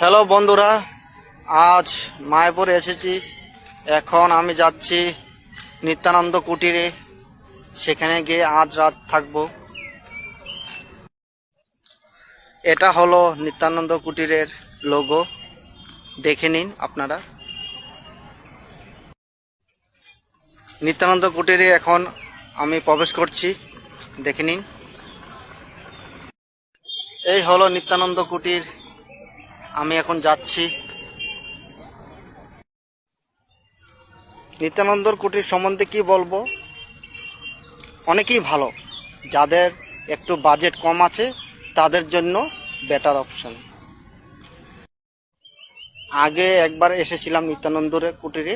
Hello বন্ধুরা, আজ মায়াপুরে এসেছি। এখন আমি যাচ্ছি নিত্যানন্দ কুটিরে। সেখানে গিয়ে আজ রাত থাকব। এটা হলো নিত্যানন্দ কুটিরের লোগো, দেখে নিন আপনারা। নিত্যানন্দ কুটিরে এখন আমি প্রবেশ করছি, দেখে নিন। এই হলো নিত্যানন্দ কুটির, আমি এখন যাচ্ছি। নিত্যানন্দর কুটির সম্বন্ধে কি বলবো, অনেকই ভালো। যাদের একটু বাজেট কম আছে তাদের জন্য বেটার অপশন। আগে একবার এসেছিলাম নিত্যানন্দের কুটিরে,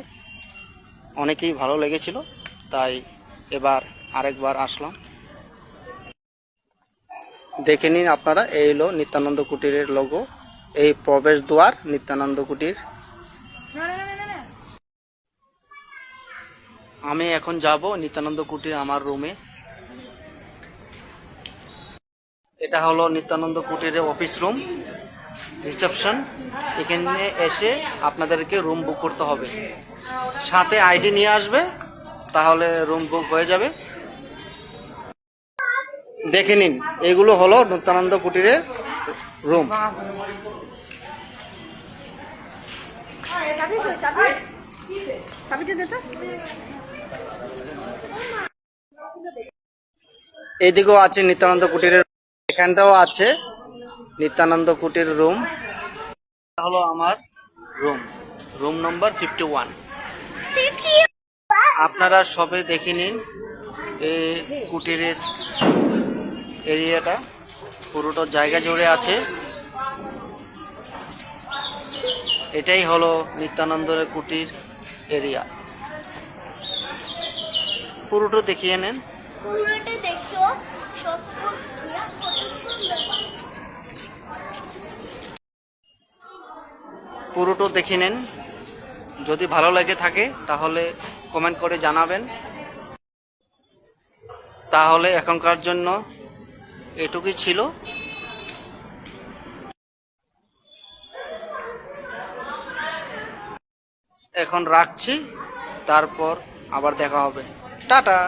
অনেকেই ভালো লেগেছিল, তাই এবার আরেকবার আসলাম। দেখে নিন আপনারা, এই হলো নিত্যানন্দ কুটিরের লোগো, এই প্রবেশ দ্বার নিত্যানন্দ কুটির। আমি এখন যাব নিত্যানন্দ কুটির আমার রুমে। এটা হলো নিত্যানন্দ কুটিরের অফিস রুম, রিসেপশন। এখানে এসে আপনাদেরকে রুম বুক করতে হবে, সাথে আইডি নিয়ে আসবে, তাহলে রুম বুক হয়ে যাবে। দেখে নিন, এগুলো হলো নিত্যানন্দ কুটিরের রুম। এইদিকেও আছে নিত্যানন্দ কুটিরের, এখানটাও আছে নিত্যানন্দ কুটির রুম। হলো আমার রুম, রুম নম্বর 51। আপনারা সবে দেখে নিন এই কুটিরের এরিয়াটা, পুরোটা জায়গা জুড়ে আছে। এটাই হলো নিত্যানন্দের কুটির এরিয়া, পুরোটা দেখিয়ে নেন। পুরোটা দেখে নেন, যদি ভালো লেগে থাকে তাহলে কমেন্ট করে জানাবেন। তাহলে এখনকার জন্য এটুকুই ছিল। এখন রাখছি, তারপর আবার দেখা হবে। টাটা।